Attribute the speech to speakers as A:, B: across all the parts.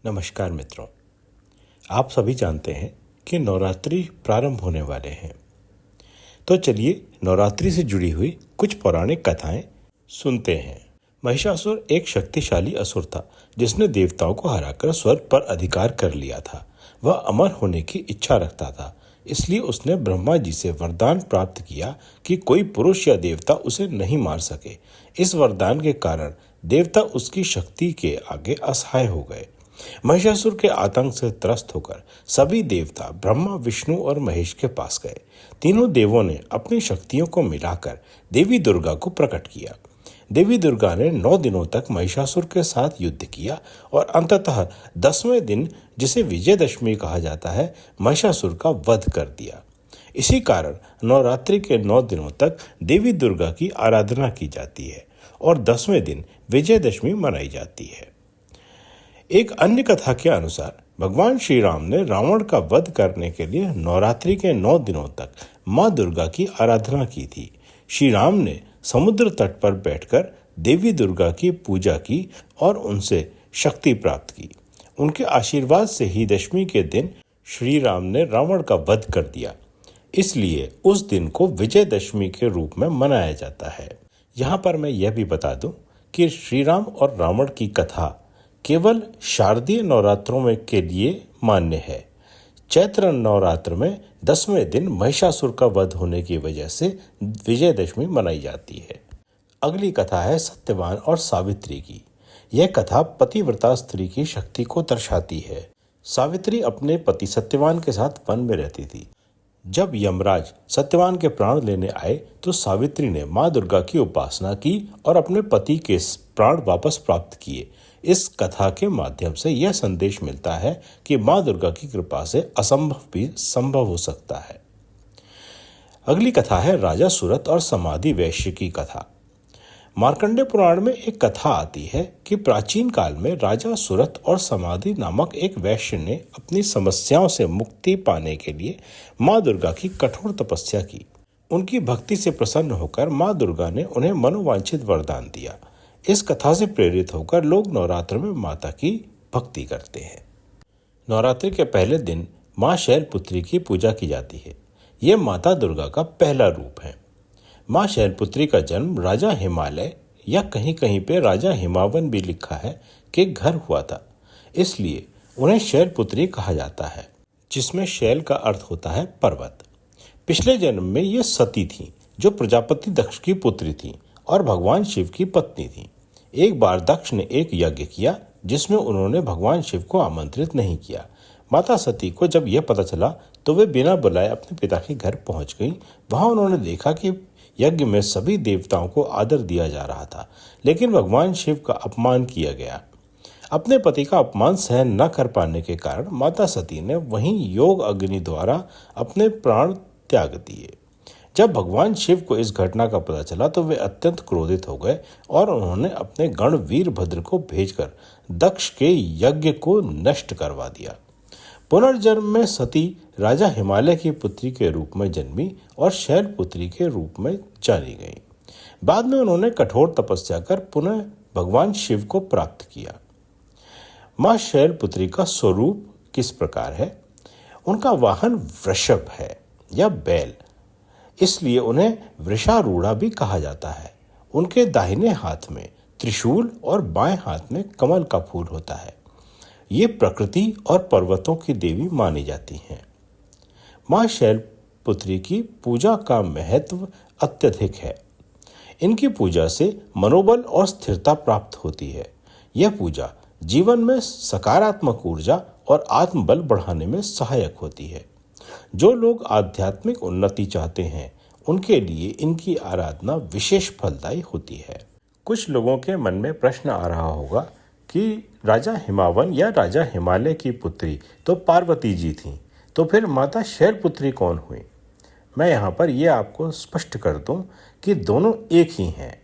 A: नमस्कार मित्रों, आप सभी जानते हैं कि नवरात्रि प्रारंभ होने वाले हैं। तो चलिए नवरात्रि से जुड़ी हुई कुछ पौराणिक कथाएं सुनते हैं। महिषासुर एक शक्तिशाली असुर था जिसने देवताओं को हराकर स्वर्ग पर अधिकार कर लिया था। वह अमर होने की इच्छा रखता था, इसलिए उसने ब्रह्मा जी से वरदान प्राप्त किया कि कोई पुरुष या देवता उसे नहीं मार सके। इस वरदान के कारण देवता उसकी शक्ति के आगे असहाय हो गए। महिषासुर के आतंक से त्रस्त होकर सभी देवता ब्रह्मा, विष्णु और महेश के पास गए। तीनों देवों ने अपनी शक्तियों को मिलाकर देवी दुर्गा को प्रकट किया। देवी दुर्गा ने 9 दिनों तक महिषासुर के साथ युद्ध किया और अंततः 10वें दिन, जिसे विजयदशमी कहा जाता है, महिषासुर का वध कर दिया। इसी कारण नवरात्रि के 9 दिनों तक देवी दुर्गा की आराधना की जाती है और 10वें दिन विजयदशमी मनाई जाती है। एक अन्य कथा के अनुसार भगवान श्री राम ने रावण का वध करने के लिए नवरात्रि के 9 दिनों तक मां दुर्गा की आराधना की थी। श्री राम ने समुद्र तट पर बैठकर देवी दुर्गा की पूजा की और उनसे शक्ति प्राप्त की। उनके आशीर्वाद से ही दशमी के दिन श्री राम ने रावण का वध कर दिया। इसलिए उस दिन को विजयदशमी के रूप में मनाया जाता है। यहाँ पर मैं यह भी बता दूं कि श्री राम और रावण की कथा केवल शारदीय नवरात्रों में के लिए मान्य है। चैत्र नवरात्र में 10वें दिन महिषासुर का वध होने की वजह से विजयदशमी मनाई जाती है। अगली कथा है सत्यवान और सावित्री की। यह कथा पतिव्रता स्त्री की शक्ति को दर्शाती है। सावित्री अपने पति सत्यवान के साथ वन में रहती थी। जब यमराज सत्यवान के प्राण लेने आए तो सावित्री ने मां दुर्गा की उपासना की और अपने पति के प्राण वापस प्राप्त किए। इस कथा के माध्यम से यह संदेश मिलता है कि मां दुर्गा की कृपा से असंभव भी संभव हो सकता है। अगली कथा है राजा सुरत और समाधि वैश्य की कथा। मार्कंडेय पुराण में एक कथा आती है कि प्राचीन काल में राजा सुरत और समाधि नामक एक वैश्य ने अपनी समस्याओं से मुक्ति पाने के लिए मां दुर्गा की कठोर तपस्या की। उनकी भक्ति से प्रसन्न होकर मां दुर्गा ने उन्हें मनोवांछित वरदान दिया। इस कथा से प्रेरित होकर लोग नवरात्र में माता की भक्ति करते हैं। नवरात्रि के पहले दिन मां शैलपुत्री की पूजा की जाती है। यह माता दुर्गा का पहला रूप है। मां शैलपुत्री का जन्म राजा हिमालय या कहीं कहीं पे राजा हिमावन भी लिखा है के घर हुआ था, इसलिए उन्हें शैलपुत्री कहा जाता है, जिसमें शैल का अर्थ होता है पर्वत। पिछले जन्म में ये सती थी जो प्रजापति दक्ष की पुत्री थी और भगवान शिव की पत्नी थी। एक बार दक्ष ने एक यज्ञ किया जिसमें उन्होंने भगवान शिव को आमंत्रित नहीं किया। माता सती को जब यह पता चला तो वे बिना बुलाए अपने पिता के घर पहुंच गईं। वहां उन्होंने देखा कि यज्ञ में सभी देवताओं को आदर दिया जा रहा था, लेकिन भगवान शिव का अपमान किया गया। अपने पति का अपमान सहन न कर पाने के कारण माता सती ने वहीं योग अग्नि द्वारा अपने प्राण त्याग दिए। जब भगवान शिव को इस घटना का पता चला तो वे अत्यंत क्रोधित हो गए और उन्होंने अपने गण वीरभद्र को भेजकर दक्ष के यज्ञ को नष्ट करवा दिया। पुनर्जन्म में सती राजा हिमालय की पुत्री के रूप में जन्मी और शैलपुत्री के रूप में जानी गई। बाद में उन्होंने कठोर तपस्या कर पुनः भगवान शिव को प्राप्त किया। मां शैलपुत्री का स्वरूप किस प्रकार है? उनका वाहन वृषभ है या बैल, इसलिए उन्हें वृषारूढ़ा भी कहा जाता है। उनके दाहिने हाथ में त्रिशूल और बाएं हाथ में कमल का फूल होता है। ये प्रकृति और पर्वतों की देवी मानी जाती हैं। मां शैलपुत्री की पूजा का महत्व अत्यधिक है। इनकी पूजा से मनोबल और स्थिरता प्राप्त होती है। यह पूजा जीवन में सकारात्मक ऊर्जा और आत्मबल बढ़ाने में सहायक होती है। जो लोग आध्यात्मिक उन्नति चाहते हैं उनके लिए इनकी आराधना विशेष फलदायी होती है। कुछ लोगों के मन में प्रश्न आ रहा होगा कि राजा हिमावन या राजा हिमालय की पुत्री तो पार्वती जी थीं, तो फिर माता शैलपुत्री कौन हुई? मैं यहाँ पर यह आपको स्पष्ट कर दूं कि दोनों एक ही हैं।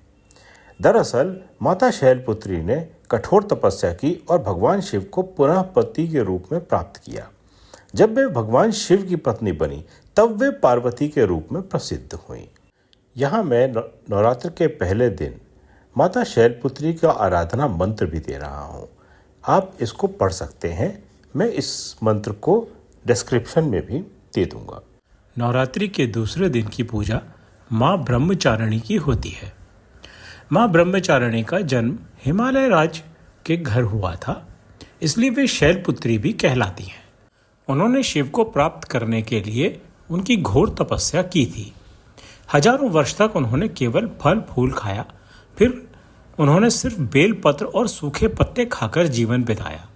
A: दरअसल माता शैलपुत्री ने कठोर तपस्या की और भगवान शिव को पुनः पति के रूप में प्राप्त किया। जब वे भगवान शिव की पत्नी बनी तब वे पार्वती के रूप में प्रसिद्ध हुई। यहाँ मैं नवरात्र के पहले दिन माता शैलपुत्री का आराधना मंत्र भी दे रहा हूँ। आप इसको पढ़ सकते हैं। मैं इस मंत्र को डिस्क्रिप्शन में भी दे दूंगा।
B: नवरात्रि के दूसरे दिन की पूजा माँ ब्रह्मचारिणी की होती है। माँ ब्रह्मचारिणी का जन्म हिमालय राज्य के घर हुआ था, इसलिए वे शैलपुत्री भी कहलाती हैं। उन्होंने शिव को प्राप्त करने के लिए उनकी घोर तपस्या की थी। हजारों वर्ष तक उन्होंने केवल फल फूल खाया, फिर उन्होंने सिर्फ बेल पत्र और सूखे पत्ते खाकर जीवन बिताया।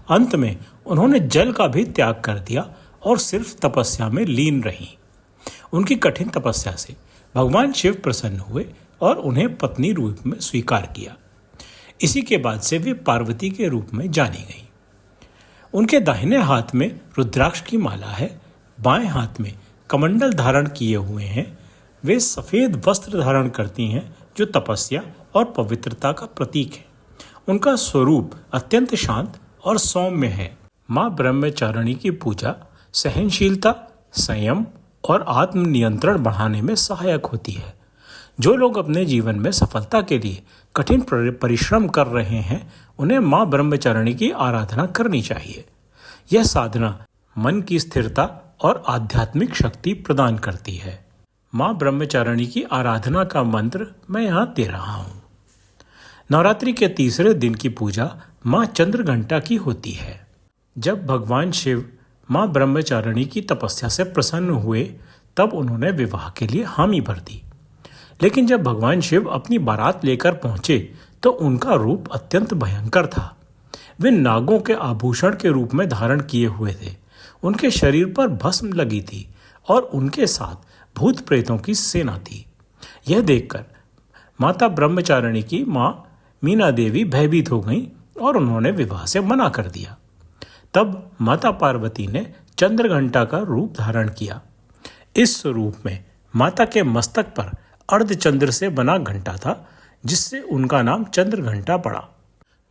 B: अंत में उन्होंने जल का भी त्याग कर दिया और सिर्फ तपस्या में लीन रहीं। उनकी कठिन तपस्या से भगवान शिव प्रसन्न हुए और उन्हें पत्नी रूप में स्वीकार किया। इसी के बाद से वे पार्वती के रूप में जानी गईं। उनके दाहिने हाथ में रुद्राक्ष की माला है, बाएं हाथ में कमंडल धारण किए हुए हैं। वे सफेद वस्त्र धारण करती हैं जो तपस्या और पवित्रता का प्रतीक है। उनका स्वरूप अत्यंत शांत और सौम्य है। माँ ब्रह्मचारिणी की पूजा सहनशीलता, संयम और आत्मनियंत्रण बढ़ाने में सहायक होती है। जो लोग अपने जीवन में सफलता के लिए कठिन परिश्रम कर रहे हैं, उन्हें माँ ब्रह्मचारिणी की आराधना करनी चाहिए। यह साधना मन की स्थिरता और आध्यात्मिक शक्ति प्रदान करती है। माँ ब्रह्मचारिणी की आराधना का मंत्र मैं यहाँ दे रहा हूँ। नवरात्रि के तीसरे दिन की पूजा माँ चंद्रघंटा की होती है। जब भगवान शिव माँ ब्रह्मचारिणी की तपस्या से प्रसन्न हुए, तब उन्होंने विवाह के लिए हामी भर दी। लेकिन जब भगवान शिव अपनी बारात लेकर पहुंचे तो उनका रूप अत्यंत भयंकर था। वे नागों के आभूषण के रूप में धारण किए हुए थे। उनके शरीर पर भस्म लगी थी और उनके साथ भूत प्रेतों की सेना थी। यह देखकर माता ब्रह्मचारिणी की माँ मीना देवी भयभीत हो गईं और उन्होंने विवाह से मना कर दिया। तब माता पार्वती ने चंद्रघंटा का रूप धारण किया। इस स्वरूप में माता के मस्तक पर अर्धचंद्र से बना घंटा था, जिससे उनका नाम चंद्रघंटा पड़ा।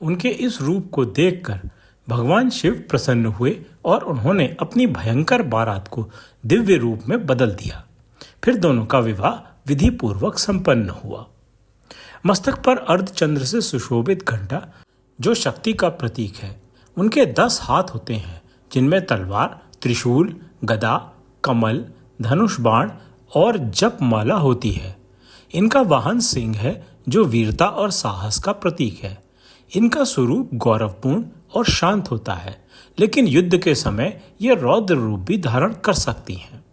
B: उनके इस रूप को देखकर भगवान शिव प्रसन्न हुए और उन्होंने अपनी भयंकर बारात को दिव्य रूप में बदल दिया। फिर दोनों का विवाह विधि पूर्वक संपन्न हुआ। मस्तक पर अर्धचंद्र से सुशोभित घंटा जो शक्ति का प्रतीक है। उनके 10 हाथ होते हैं, जिनमें तलवार, त्रिशूल, गदा, कमल, धनुष बाण और जप माला होती है। इनका वाहन सिंह है, जो वीरता और साहस का प्रतीक है। इनका स्वरूप गौरवपूर्ण और शांत होता है, लेकिन युद्ध के समय ये रौद्र रूप भी धारण कर सकती हैं।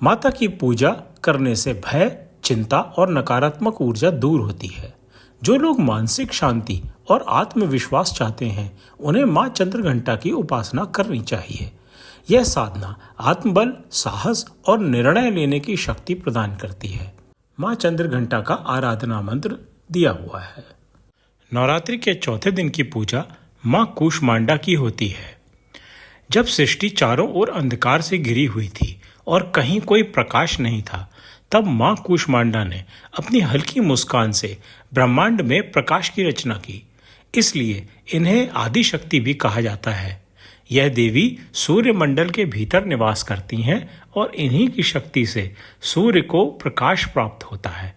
B: माता की पूजा करने से भय, चिंता और नकारात्मक ऊर्जा दूर होती है। जो लोग मानसिक शांति और आत्मविश्वास चाहते हैं, उन्हें माँ चंद्रघंटा की उपासना करनी चाहिए। यह साधना आत्मबल, साहस और निर्णय लेने की शक्ति प्रदान करती है। माँ चंद्रघंटा का आराधना मंत्र दिया हुआ है। नवरात्रि के चौथे दिन की पूजा माँ कूष्मांडा की होती है। जब सृष्टि चारों ओर अंधकार से घिरी हुई थी और कहीं कोई प्रकाश नहीं था, तब माँ कूष्मांडा ने अपनी हल्की मुस्कान से ब्रह्मांड में प्रकाश की रचना की। इसलिए इन्हें आदि शक्ति भी कहा जाता है। यह देवी सूर्य मंडल के भीतर निवास करती हैं और इन्हीं की शक्ति से सूर्य को प्रकाश प्राप्त होता है।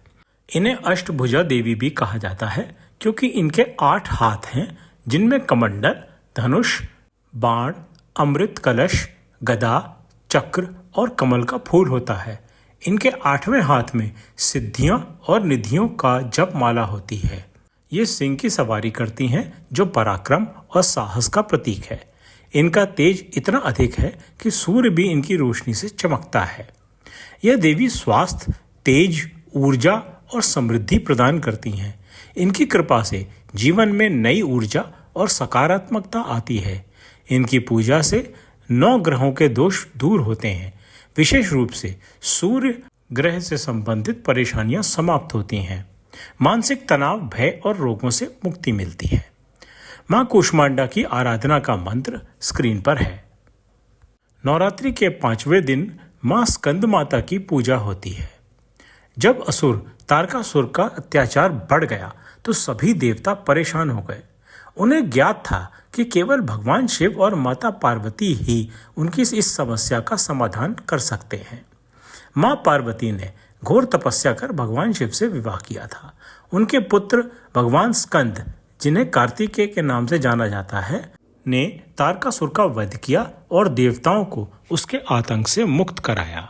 B: इन्हें अष्टभुजा देवी भी कहा जाता है, क्योंकि इनके 8 हाथ हैं, जिनमें कमंडल, धनुष, बाण, अमृत कलश, गदा, चक्र और कमल का फूल होता है। इनके 8वें हाथ में सिद्धियां और निधियों का जप माला होती है। ये सिंह की सवारी करती हैं, जो पराक्रम और साहस का प्रतीक है। इनका तेज इतना अधिक है कि सूर्य भी इनकी रोशनी से चमकता है। यह देवी स्वास्थ्य, तेज, ऊर्जा और समृद्धि प्रदान करती हैं। इनकी कृपा से जीवन में नई ऊर्जा और सकारात्मकता आती है। इनकी पूजा से 9 ग्रहों के दोष दूर होते हैं। विशेष रूप से सूर्य ग्रह से संबंधित परेशानियां समाप्त होती हैं। मानसिक तनाव, भय और रोगों से मुक्ति मिलती है। माँ कूष्मांडा की आराधना का मंत्र स्क्रीन पर है। नवरात्रि के 5वें दिन माँ स्कंद माता की पूजा होती है। जब असुर तारकासुर का अत्याचार बढ़ गया तो सभी देवता परेशान हो गए। उन्हें ज्ञात था कि केवल भगवान शिव और माता पार्वती ही उनकी इस समस्या का समाधान कर सकते हैं। माँ पार्वती ने घोर तपस्या कर भगवान शिव से विवाह किया था। उनके पुत्र भगवान स्कंद जिन्हें कार्तिकेय के नाम से जाना जाता है, ने तारकासुर का वध किया और देवताओं को उसके आतंक से मुक्त कराया।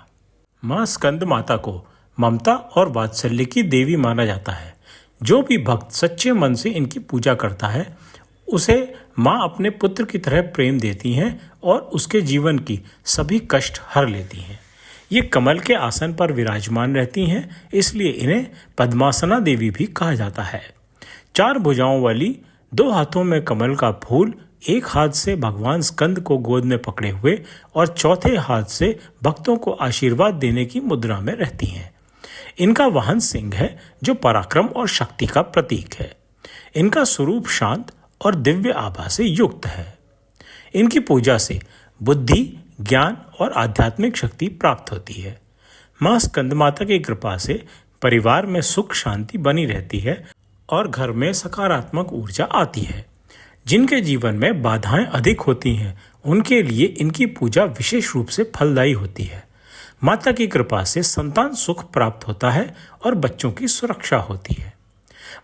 B: माँ स्कंद माता को ममता और वात्सल्य की देवी माना जाता है। जो भी भक्त सच्चे मन से इनकी पूजा करता है, उसे माँ अपने पुत्र की तरह प्रेम देती हैं और उसके जीवन की सभी कष्ट हर लेती हैं। ये कमल के आसन पर विराजमान रहती हैं, इसलिए इन्हें पद्मासना देवी भी कहा जाता है। 4 भुजाओं वाली, 2 हाथों में कमल का फूल, एक हाथ से भगवान स्कंद को गोद में पकड़े हुए और चौथे हाथ से भक्तों को आशीर्वाद देने की मुद्रा में रहती हैं। इनका वाहन सिंह है, जो पराक्रम और शक्ति का प्रतीक है। इनका स्वरूप शांत और दिव्य आभा से युक्त है। इनकी पूजा से बुद्धि, ज्ञान और आध्यात्मिक शक्ति प्राप्त होती है। माँ स्कंद माता की कृपा से परिवार में सुख शांति बनी रहती है और घर में सकारात्मक ऊर्जा आती है। जिनके जीवन में बाधाएं अधिक होती हैं, उनके लिए इनकी पूजा विशेष रूप से फलदायी होती है। माता की कृपा से संतान सुख प्राप्त होता है और बच्चों की सुरक्षा होती है।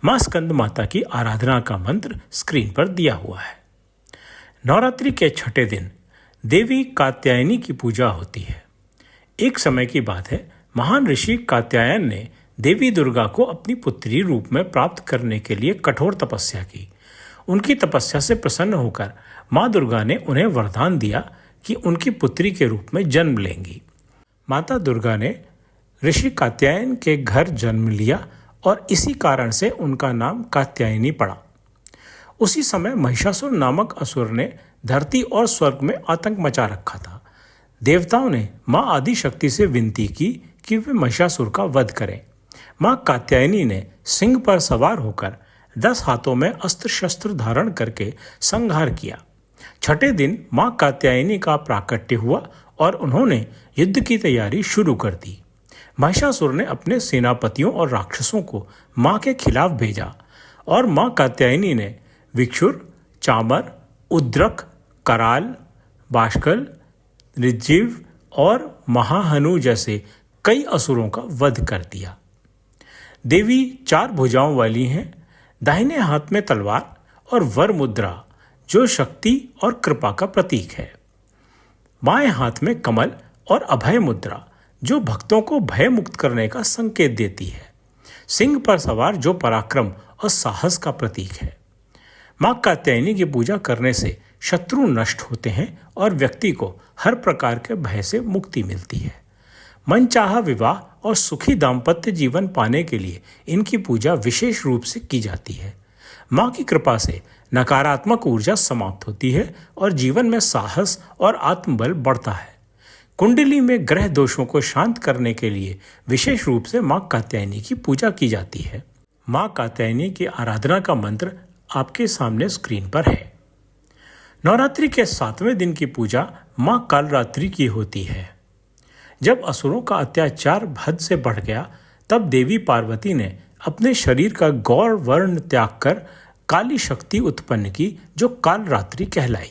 B: माँ स्कंद माता की आराधना का मंत्र स्क्रीन पर दिया हुआ है। नवरात्रि के छठे दिन देवी कात्यायनी की पूजा होती है। एक समय की बात है, महान ऋषि कात्यायन ने देवी दुर्गा को अपनी पुत्री रूप में प्राप्त करने के लिए कठोर तपस्या की। उनकी तपस्या से प्रसन्न होकर माँ दुर्गा ने उन्हें वरदान दिया कि उनकी पुत्री के रूप में जन्म लेंगी। माता दुर्गा ने ऋषि कात्यायन के घर जन्म लिया और इसी कारण से उनका नाम कात्यायनी पड़ा। उसी समय महिषासुर नामक असुर ने धरती और स्वर्ग में आतंक मचा रखा था। देवताओं ने माँ आदि शक्ति से विनती की कि वे महिषासुर का वध करें। माँ कात्यायनी ने सिंह पर सवार होकर 10 हाथों में अस्त्र शस्त्र धारण करके संहार किया। छठे दिन माँ कात्यायनी का प्राकट्य हुआ और उन्होंने युद्ध की तैयारी शुरू कर दी। महिषासुर ने अपने सेनापतियों और राक्षसों को माँ के खिलाफ भेजा और माँ कात्यायनी ने विक्षुर, चामर, उद्रक, कराल, बाष्कल, ऋज्जीव और महाहनु जैसे कई असुरों का वध कर दिया। देवी 4 भुजाओं वाली हैं, दाहिने हाथ में तलवार और वर मुद्रा जो शक्ति और कृपा का प्रतीक है। बाएं हाथ में कमल और अभय मुद्रा जो भक्तों को भय मुक्त करने का संकेत देती है। सिंह पर सवार जो पराक्रम और साहस का प्रतीक है। माँ कात्यायनी की पूजा करने से शत्रु नष्ट होते हैं और व्यक्ति को हर प्रकार के भय से मुक्ति मिलती है। मनचाहा विवाह और सुखी दाम्पत्य जीवन पाने के लिए इनकी पूजा विशेष रूप से की जाती है। माँ की कृपा से नकारात्मक ऊर्जा समाप्त होती है और जीवन में साहस और आत्मबल बढ़ता है। कुंडली में ग्रह दोषों को शांत करने के लिए विशेष रूप से माँ कात्यायनी की पूजा की जाती है। माँ कात्यायनी की आराधना का मंत्र आपके सामने स्क्रीन पर है। नवरात्रि के 7वें दिन की पूजा माँ कालरात्रि की होती है। जब असुरों का अत्याचार हद से बढ़ गया, तब देवी पार्वती ने अपने शरीर का गौर वर्ण त्याग कर काली शक्ति उत्पन्न की, जो कालरात्रि कहलाई।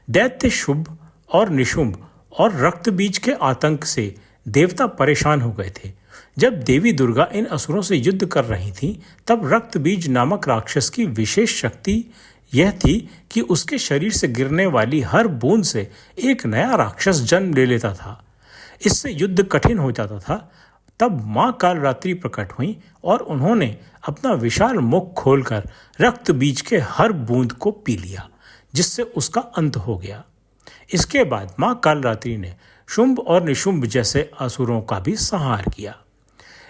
B: दैत्य शुंभ और निशुंभ और रक्त बीज के आतंक से देवता परेशान हो गए थे। जब देवी दुर्गा इन असुरों से युद्ध कर रही थीं, तब रक्त बीज नामक राक्षस की विशेष शक्ति यह थी कि उसके शरीर से गिरने वाली हर बूंद से एक नया राक्षस जन्म ले लेता था। इससे युद्ध कठिन हो जाता था। तब माँ कालरात्रि प्रकट हुई और उन्होंने अपना विशाल मुख खोलकर रक्त बीज के हर बूंद को पी लिया, जिससे उसका अंत हो गया। इसके बाद माँ कालरात्रि ने शुंभ और निशुंभ जैसे असुरों का भी संहार किया।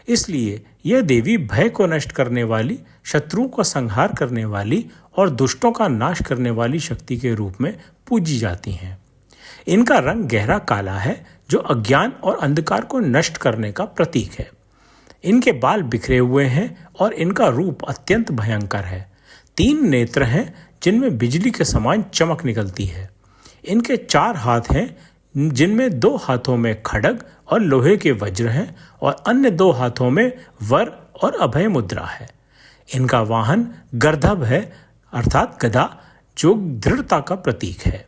B: इसलिए यह देवी भय को नष्ट करने वाली, शत्रुओं का संहार करने वाली और दुष्टों का नाश करने वाली शक्ति के रूप में पूजी जाती हैं। इनका रंग गहरा काला है, जो अज्ञान और अंधकार को नष्ट करने का प्रतीक है। इनके बाल बिखरे हुए हैं और इनका रूप अत्यंत भयंकर है। 3 नेत्र हैं जिनमें बिजली के समान चमक निकलती है। इनके 4 हाथ हैं, जिनमें 2 हाथों में खड्ग और लोहे के वज्र हैं और अन्य 2 हाथों में वर और अभय मुद्रा है। इनका वाहन गर्दभ है, अर्थात गदा, जो दृढ़ता का प्रतीक है।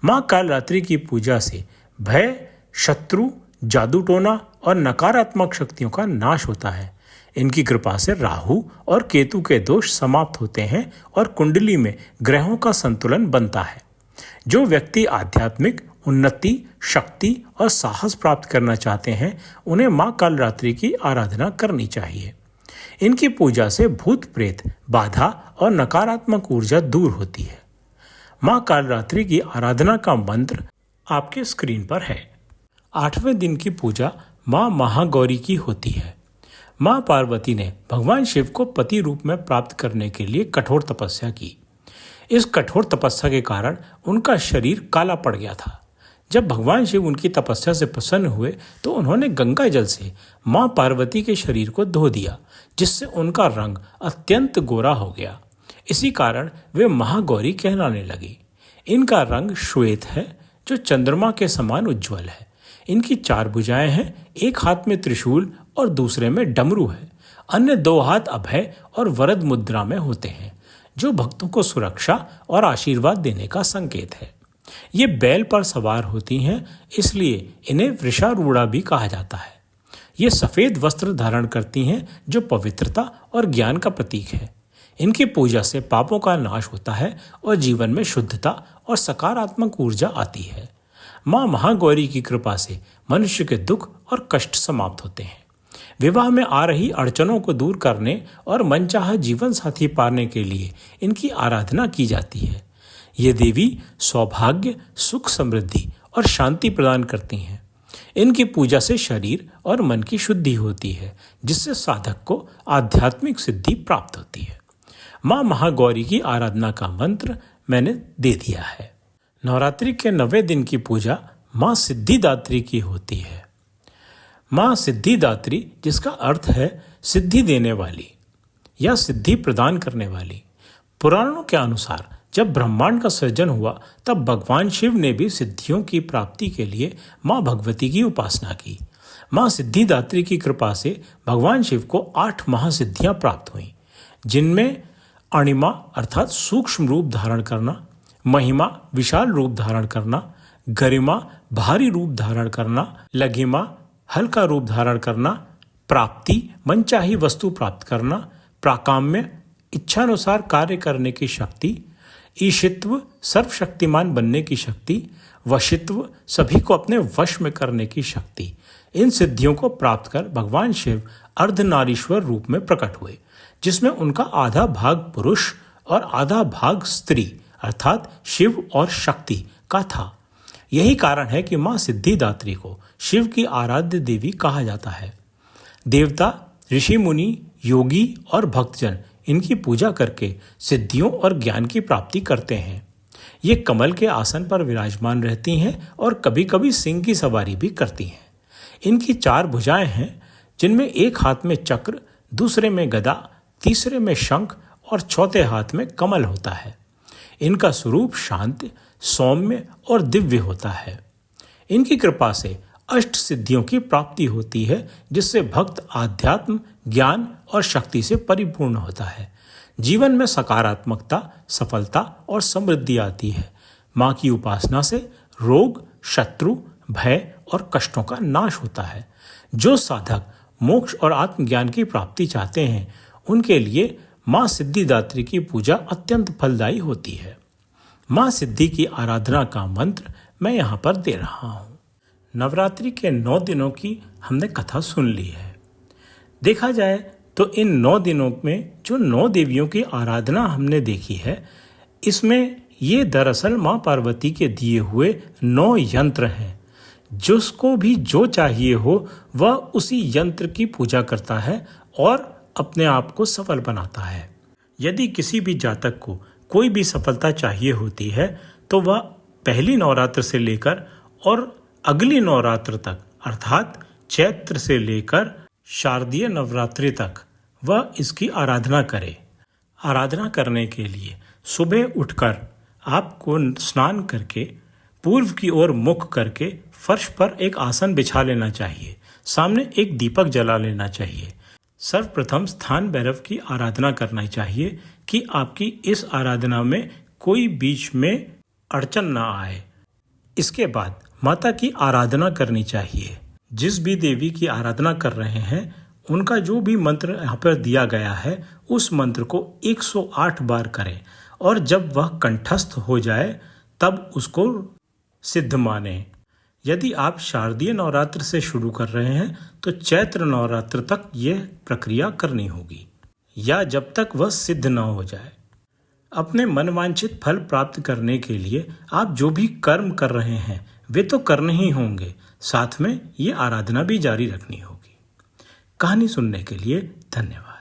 B: माँ कालरात्रि की पूजा से भय, शत्रु, जादू टोना और नकारात्मक शक्तियों का नाश होता है। इनकी कृपा से राहु और केतु के दोष समाप्त होते हैं और कुंडली में ग्रहों का संतुलन बनता है। जो व्यक्ति आध्यात्मिक उन्नति, शक्ति और साहस प्राप्त करना चाहते हैं, उन्हें मां कालरात्रि की आराधना करनी चाहिए। इनकी पूजा से भूत प्रेत, बाधा और नकारात्मक ऊर्जा दूर होती है। मां कालरात्रि की आराधना का मंत्र आपके स्क्रीन पर है। 8वें दिन की पूजा मां महागौरी की होती है। मां पार्वती ने भगवान शिव को पति रूप में प्राप्त करने के लिए कठोर तपस्या की। इस कठोर तपस्या के कारण उनका शरीर काला पड़ गया था। जब भगवान शिव उनकी तपस्या से प्रसन्न हुए तो उन्होंने गंगा जल से मां पार्वती के शरीर को धो दिया, जिससे उनका रंग अत्यंत गोरा हो गया। इसी कारण वे महागौरी कहलाने लगी। इनका रंग श्वेत है, जो चंद्रमा के समान उज्ज्वल है। इनकी 4 भुजाएं हैं, एक हाथ में त्रिशूल और दूसरे में डमरू है। अन्य 2 हाथ अभय और वरद मुद्रा में होते हैं, जो भक्तों को सुरक्षा और आशीर्वाद देने का संकेत है। ये बैल पर सवार होती हैं, इसलिए इन्हें वृषारूढ़ा भी कहा जाता है। ये सफेद वस्त्र धारण करती हैं, जो पवित्रता और ज्ञान का प्रतीक है। इनकी पूजा से पापों का नाश होता है और जीवन में शुद्धता और सकारात्मक ऊर्जा आती है। मां महागौरी की कृपा से मनुष्य के दुख और कष्ट समाप्त होते हैं। विवाह में आ रही अड़चनों को दूर करने और मनचाहा जीवन साथी पाने के लिए इनकी आराधना की जाती है। ये देवी सौभाग्य, सुख, समृद्धि और शांति प्रदान करती हैं। इनकी पूजा से शरीर और मन की शुद्धि होती है, जिससे साधक को आध्यात्मिक सिद्धि प्राप्त होती है। मां महागौरी की आराधना का मंत्र मैंने दे दिया है। नवरात्रि के 9वें दिन की पूजा मां सिद्धिदात्री की होती है। मां सिद्धिदात्री, जिसका अर्थ है सिद्धि देने वाली या सिद्धि प्रदान करने वाली। पुराणों के अनुसार जब ब्रह्मांड का सृजन हुआ, तब भगवान शिव ने भी सिद्धियों की प्राप्ति के लिए मां भगवती की उपासना की। मां सिद्धिदात्री की कृपा से भगवान शिव को 8 महासिद्धियां प्राप्त हुईं, जिनमें अणिमा अर्थात सूक्ष्म रूप धारण करना, महिमा विशाल रूप धारण करना, गरिमा भारी रूप धारण करना, लघिमा हल्का रूप धारण करना, प्राप्ति मनचाही वस्तु प्राप्त करना, प्राकाम्य इच्छानुसार कार्य करने की शक्ति, ईशित्व सर्वशक्तिमान बनने की शक्ति, वशित्व सभी को अपने वश में करने की शक्ति। इन सिद्धियों को प्राप्त कर भगवान शिव अर्धनारीश्वर रूप में प्रकट हुए, जिसमें उनका आधा भाग पुरुष और आधा भाग स्त्री अर्थात शिव और शक्ति का था। यही कारण है कि मां सिद्धिदात्री को शिव की आराध्य देवी कहा जाता है। देवता, ऋषि मुनि, योगी और भक्तजन इनकी पूजा करके सिद्धियों और ज्ञान की प्राप्ति करते हैं। ये कमल के आसन पर विराजमान रहती हैं और कभी कभी सिंह की सवारी भी करती हैं। इनकी 4 भुजाएं हैं, जिनमें एक हाथ में चक्र, दूसरे में गदा, तीसरे में शंख और चौथे हाथ में कमल होता है। इनका स्वरूप शांत, सौम्य और दिव्य होता है। इनकी कृपा से अष्ट सिद्धियों की प्राप्ति होती है, जिससे भक्त आध्यात्म, ज्ञान और शक्ति से परिपूर्ण होता है। जीवन में सकारात्मकता, सफलता और समृद्धि आती है। मां की उपासना से रोग, शत्रु, भय और कष्टों का नाश होता है। जो साधक मोक्ष और आत्मज्ञान की प्राप्ति चाहते हैं, उनके लिए मां सिद्धिदात्री की पूजा अत्यंत फलदायी होती है। मां सिद्धि की आराधना का मंत्र मैं यहाँ पर दे रहा हूँ। नवरात्रि के 9 दिनों की हमने कथा सुन ली है। देखा जाए तो इन 9 दिनों में जो 9 देवियों की आराधना हमने देखी है, इसमें ये दरअसल मां पार्वती के दिए हुए 9 यंत्र हैं। जिसको भी जो चाहिए हो वह उसी यंत्र की पूजा करता है और अपने आप को सफल बनाता है। यदि किसी भी जातक को कोई भी सफलता चाहिए होती है, तो वह पहली नवरात्र से लेकर और अगली नवरात्र तक अर्थात चैत्र से लेकर शारदीय नवरात्रि तक वह इसकी आराधना करे। आराधना करने के लिए सुबह उठकर आपको स्नान करके पूर्व की ओर मुख करके फर्श पर एक आसन बिछा लेना चाहिए। सामने एक दीपक जला लेना चाहिए। सर्वप्रथम स्थान भैरव की आराधना करना चाहिए कि आपकी इस आराधना में कोई बीच में अड़चन ना आए। इसके बाद माता की आराधना करनी चाहिए। जिस भी देवी की आराधना कर रहे हैं उनका जो भी मंत्र यहाँ पर दिया गया है उस मंत्र को 108 बार करें और जब वह कंठस्थ हो जाए तब उसको सिद्ध माने। यदि आप शारदीय नवरात्र से शुरू कर रहे हैं तो चैत्र नवरात्र तक यह प्रक्रिया करनी होगी या जब तक वह सिद्ध न हो जाए। अपने मनवांछित फल प्राप्त करने के लिए आप जो भी कर्म कर रहे हैं वे तो करने ही होंगे, साथ में ये आराधना भी जारी रखनी होगी। कहानी सुनने के लिए धन्यवाद।